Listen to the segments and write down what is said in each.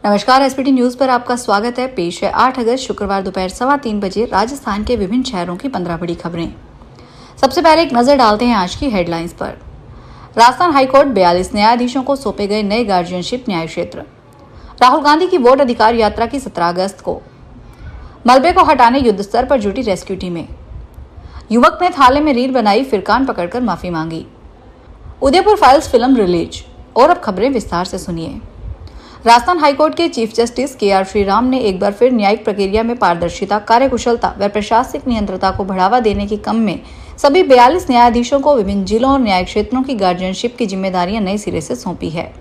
नमस्कार, SPT news पर आपका स्वागत है। पेश है 8 अगस्त शुक्रवार दोपहर 3:15 बजे राजस्थान के विभिन्न शहरों की 15 बड़ी खबरें। सबसे पहले एक नजर डालते हैं आज की हेडलाइंस पर। राजस्थान हाईकोर्ट 42 न्यायाधीशों को सौंपे गए नए गार्जियनशिप न्याय क्षेत्र। राहुल गांधी की वोट अधिकार यात्रा की 17 अगस्त को। मलबे को हटाने युद्ध स्तर पर जुटी रेस्क्यू टीमें। युवक ने थाले में रील बनाई, फिर कान पकड़कर माफी मांगी। Udaipur files film release. और अब खबरें विस्तार से सुनिए। राजस्थान हाईकोर्ट के चीफ जस्टिस के आर श्रीराम ने एक बार फिर न्यायिक प्रक्रिया में पारदर्शिता, कार्यकुशलता व प्रशासनिक नियंत्रता को बढ़ावा देने की क्रम में सभी 42 न्यायाधीशों को विभिन्न जिलों और न्यायिक क्षेत्रों की गार्जियनशिप की जिम्मेदारियां नए सिरे से सौंपी है।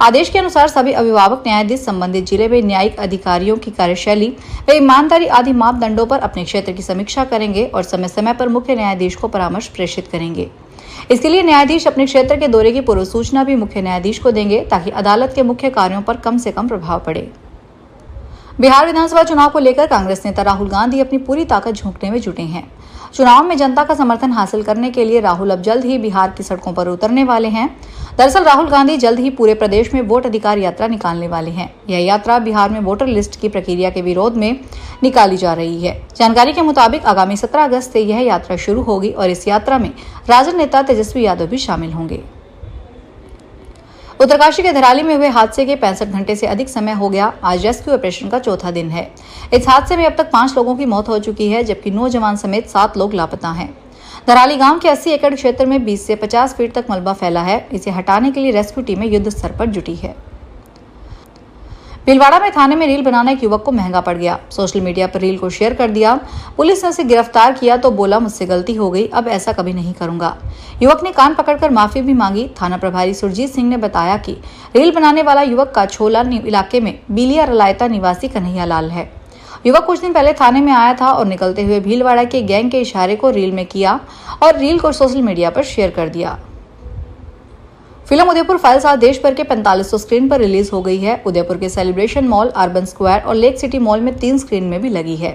आदेश के अनुसार सभी अभिभावक न्यायाधीश संबंधित जिले में न्यायिक अधिकारियों की कार्यशैली व ईमानदारी आदि मापदंडों पर अपने क्षेत्र की समीक्षा करेंगे और समय समय पर मुख्य न्यायाधीश को परामर्श प्रेषित करेंगे। इसके लिए न्यायाधीश अपने क्षेत्र के दौरे की पूर्व सूचना भी मुख्य न्यायाधीश को देंगे ताकि अदालत के मुख्य कार्यों पर कम से कम प्रभाव पड़े। बिहार विधानसभा चुनाव को लेकर कांग्रेस नेता राहुल गांधी अपनी पूरी ताकत झोंकने में जुटे हैं। चुनाव में जनता का समर्थन हासिल करने के लिए राहुल अब जल्द ही बिहार की सड़कों पर उतरने वाले हैं। दरअसल राहुल गांधी जल्द ही पूरे प्रदेश में वोट अधिकार यात्रा निकालने वाले हैं। यह यात्रा बिहार में वोटर लिस्ट की प्रक्रिया के विरोध में निकाली जा रही है। जानकारी के मुताबिक आगामी 17 अगस्त से यह यात्रा शुरू होगी और इस यात्रा में राजद नेता तेजस्वी यादव भी शामिल होंगे। उत्तरकाशी के धराली में हुए हादसे के 65 घंटे से अधिक समय हो गया। आज रेस्क्यू ऑपरेशन का चौथा दिन है। इस हादसे में अब तक 5 लोगों की मौत हो चुकी है, जबकि 9 जवान समेत 7 लोग लापता हैं। धराली गांव के 80 एकड़ क्षेत्र में 20 से 50 फीट तक मलबा फैला है। इसे हटाने के लिए रेस्क्यू टीमें युद्ध स्तर पर जुटी है। भीलवाड़ा में थाने में रील बनाना एक युवक को महंगा पड़ गया। सोशल मीडिया पर रील को शेयर कर दिया। पुलिस ने उसे गिरफ्तार किया तो बोला, मुझसे गलती हो गई, अब ऐसा कभी नहीं करूंगा। युवक ने कान पकड़कर माफी भी मांगी। थाना प्रभारी सुरजीत सिंह ने बताया कि रील बनाने वाला युवक काछोला इलाके में बीलिया रलायता निवासी कन्हैया लाल है। युवक कुछ दिन पहले थाने में आया था और निकलते हुए भीलवाड़ा के गैंग के इशारे को रील में किया और रील को सोशल मीडिया पर शेयर कर दिया। फिल्म उदयपुर फाइल्स आज देश भर के 4500 स्क्रीन पर रिलीज हो गई है। उदयपुर के सेलिब्रेशन मॉल, अर्बन स्क्वायर और लेक सिटी मॉल में 3 स्क्रीन में भी लगी है।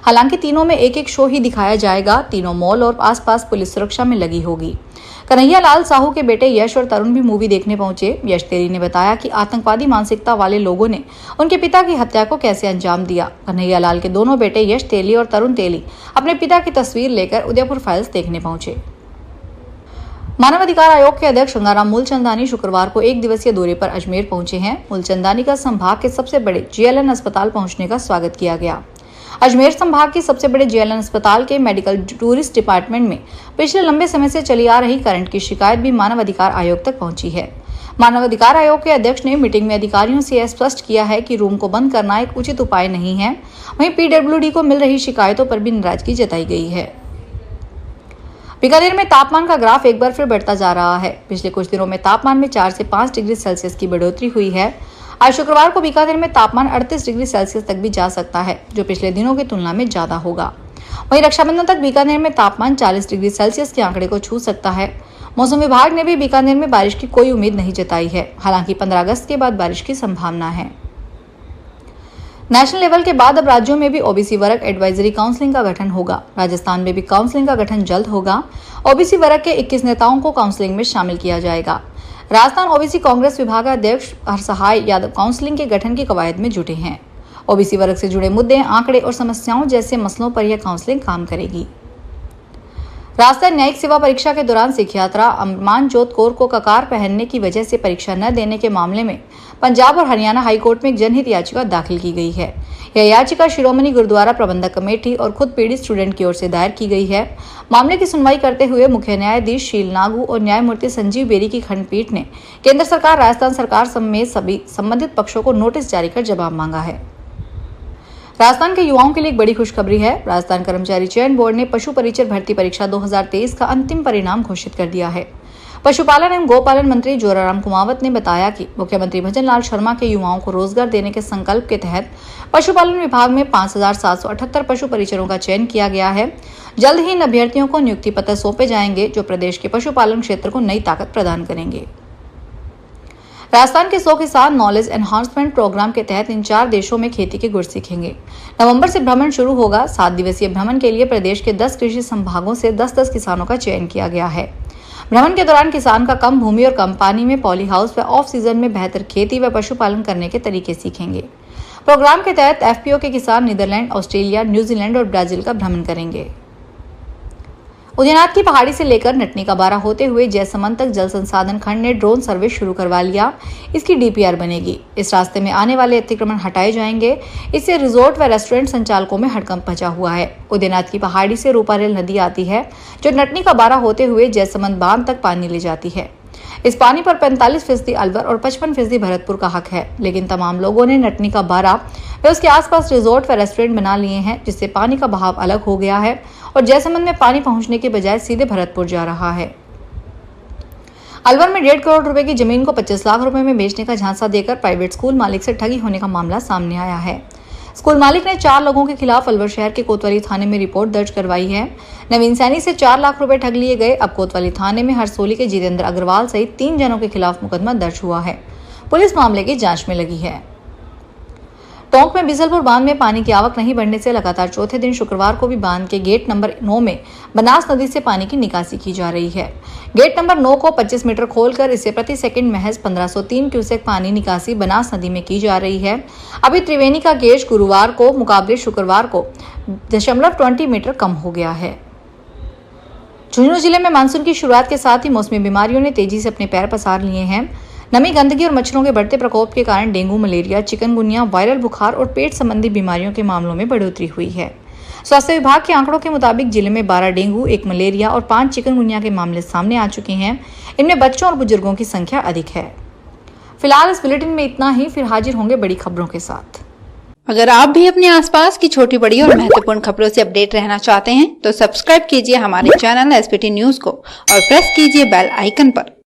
हालांकि तीनों में एक शो ही दिखाया जाएगा। तीनों मॉल और आसपास पुलिस सुरक्षा में लगी होगी। कन्हैया लाल साहू के बेटे यश और तरुण भी मूवी देखने पहुंचे। यश तेली ने बताया कि आतंकवादी मानसिकता वाले लोगों ने उनके पिता की हत्या को कैसे अंजाम दिया। कन्हैया लाल के दोनों बेटे यश तेली और तरुण तेली अपने पिता की तस्वीर लेकर उदयपुर फाइल्स देखने पहुंचे। मानवाधिकार आयोग के अध्यक्ष गंगाराम मूलचंदानी शुक्रवार को 1 दिवसीय दौरे पर अजमेर पहुंचे हैं। मूलचंदानी का संभाग के सबसे बड़े जीएलएन अस्पताल पहुंचने का स्वागत किया गया। अजमेर संभाग के सबसे बड़े जीएलएन अस्पताल के मेडिकल टूरिस्ट डिपार्टमेंट में पिछले लंबे समय से चली आ रही करंट की शिकायत भी मानवाधिकार आयोग तक पहुंची है। मानवाधिकार आयोग के अध्यक्ष ने मीटिंग में अधिकारियों से यह स्पष्ट किया है कि रूम को बंद करना एक उचित उपाय नहीं है। वहीं पीडब्ल्यूडी को मिल रही शिकायतों पर भी नाराजगी जताई गई है। बीकानेर में तापमान का ग्राफ एक बार फिर बढ़ता जा रहा है। पिछले कुछ दिनों में तापमान में 4 से 5 डिग्री सेल्सियस की बढ़ोतरी हुई है। आज शुक्रवार को बीकानेर में तापमान 38 डिग्री सेल्सियस तक भी जा सकता है, जो पिछले दिनों की तुलना में ज्यादा होगा। वहीं रक्षाबंधन तक बीकानेर में तापमान 40 डिग्री सेल्सियस के आंकड़े को छू सकता है। मौसम विभाग ने भी बीकानेर में बारिश की कोई उम्मीद नहीं जताई है। हालांकि 15 अगस्त के बाद बारिश की संभावना है। नेशनल लेवल के बाद अब राज्यों में भी ओबीसी वर्ग एडवाइजरी काउंसिलिंग का गठन होगा। राजस्थान में भी काउंसिलिंग का गठन जल्द होगा। ओबीसी वर्ग के 21 नेताओं को काउंसिलिंग में शामिल किया जाएगा। राजस्थान ओबीसी कांग्रेस विभागाध्यक्ष हरसहाय यादव काउंसिलिंग के गठन की कवायद में जुटे हैं। ओबीसी वर्ग से जुड़े मुद्दे, आंकड़े और समस्याओं जैसे मसलों पर यह काउंसिलिंग काम करेगी। राजस्थान न्यायिक सेवा परीक्षा के दौरान सिख यात्रा अमरमानजोत कौर को ककार पहनने की वजह से परीक्षा न देने के मामले में पंजाब और हरियाणा हाईकोर्ट में एक जनहित याचिका दाखिल की गई है। यह याचिका शिरोमणि गुरुद्वारा प्रबंधक कमेटी और खुद पीड़ित स्टूडेंट की ओर से दायर की गई है। मामले की सुनवाई करते हुए मुख्य न्यायाधीश शील नागू और न्यायमूर्ति संजीव बेरी की खंडपीठ ने केंद्र सरकार, राजस्थान सरकार समेत सभी संबंधित पक्षों को नोटिस जारी कर जवाब मांगा है। राजस्थान के युवाओं के लिए एक बड़ी खुशखबरी है। राजस्थान कर्मचारी चयन बोर्ड ने पशु परिचर भर्ती परीक्षा 2023 का अंतिम परिणाम घोषित कर दिया है। पशुपालन एवं गोपालन मंत्री जोराराम कुमावत ने बताया कि मुख्यमंत्री भजन लाल शर्मा के युवाओं को रोजगार देने के संकल्प के तहत पशुपालन विभाग में 5778 पशु परिचरों का चयन किया गया है। जल्द ही इन अभ्यर्थियों को नियुक्ति पत्र सौंपे जाएंगे, जो प्रदेश के पशुपालन क्षेत्र को नई ताकत प्रदान करेंगे। राजस्थान के 100 किसान नॉलेज एनहांसमेंट प्रोग्राम के तहत इन 4 देशों में खेती के गुर सीखेंगे। नवंबर से भ्रमण शुरू होगा। 7 दिवसीय भ्रमण के लिए प्रदेश के 10 कृषि संभागों से 10-10 किसानों का चयन किया गया है। भ्रमण के दौरान किसान का कम भूमि और कम पानी में पॉली हाउस व ऑफ सीजन में बेहतर खेती व पशुपालन करने के तरीके सीखेंगे। प्रोग्राम के तहत एफपीओ के किसान नीदरलैंड, ऑस्ट्रेलिया, न्यूजीलैंड और ब्राजील का भ्रमण करेंगे। उदयनाथ की पहाड़ी से लेकर नटनी का बारा होते हुए जयसमंद तक जल संसाधन खंड ने ड्रोन सर्विस शुरू करवा लिया। इसकी डीपीआर बनेगी। इस रास्ते में आने वाले अतिक्रमण हटाए जाएंगे। इससे रिजोर्ट व रेस्टोरेंट संचालकों में हड़कंप मचा हुआ है। उदयनाथ की पहाड़ी से रूपारेल नदी आती है, जो नटनी का बारा होते हुए जयसमंद बांध तक पानी ले जाती है। इस पानी पर 45% अलवर और 55% भरतपुर का हक है, लेकिन तमाम लोगों ने नटनी का बारा व उसके आसपास रिजोर्ट व रेस्टोरेंट बना लिए हैं, जिससे पानी का बहाव अलग हो गया है और जयसमंद में पानी पहुंचने के बजाय सीधे भरतपुर जा रहा है। अलवर में 1.5 करोड़ रुपए की जमीन को 25 लाख रुपए में बेचने का झांसा देकर प्राइवेट स्कूल मालिक से ठगी होने का मामला सामने आया है। स्कूल मालिक ने 4 लोगों के खिलाफ अलवर शहर के कोतवाली थाने में रिपोर्ट दर्ज करवाई है। नवीन सैनी से 4 लाख रुपए ठग लिए गए। अब कोतवाली थाने में हरसोली के जितेंद्र अग्रवाल सहित 3 जनों के खिलाफ मुकदमा दर्ज हुआ है। पुलिस मामले की जांच में लगी है। टोंक में बिसलपुर बांध में पानी की आवक नहीं बढ़ने से लगातार चौथे दिन शुक्रवार को भी बांध के गेट नंबर 9 में बनास नदी से पानी की निकासी की जा रही है। गेट नंबर 9 को 25 मीटर खोलकर इससे प्रति सेकंड महज 1503 क्यूसेक पानी निकासी बनास नदी में की जा रही है। अभी त्रिवेणी का गेज गुरुवार को मुकाबले शुक्रवार को 0.20 मीटर कम हो गया है। झुंझुनू जिले में मानसून की शुरुआत के साथ ही मौसमी बीमारियों ने तेजी से अपने पैर पसार लिए हैं। नमी, गंदगी और मच्छरों के बढ़ते प्रकोप के कारण डेंगू, मलेरिया, चिकनगुनिया, वायरल बुखार और पेट संबंधी बीमारियों के मामलों में बढ़ोतरी हुई है। स्वास्थ्य विभाग के आंकड़ों के मुताबिक जिले में 12 डेंगू, 1 मलेरिया और 5 चिकनगुनिया के मामले सामने आ चुके हैं। इनमें बच्चों और बुजुर्गों की संख्या अधिक है। फिलहाल इस बुलेटिन में इतना ही। फिर हाजिर होंगे बड़ी खबरों के साथ। अगर आप भी अपने आसपास की छोटी बड़ी और महत्वपूर्ण खबरों से अपडेट रहना चाहते हैं तो सब्सक्राइब कीजिए हमारे चैनल एसपीटी न्यूज को और प्रेस कीजिए बेल आइकन पर।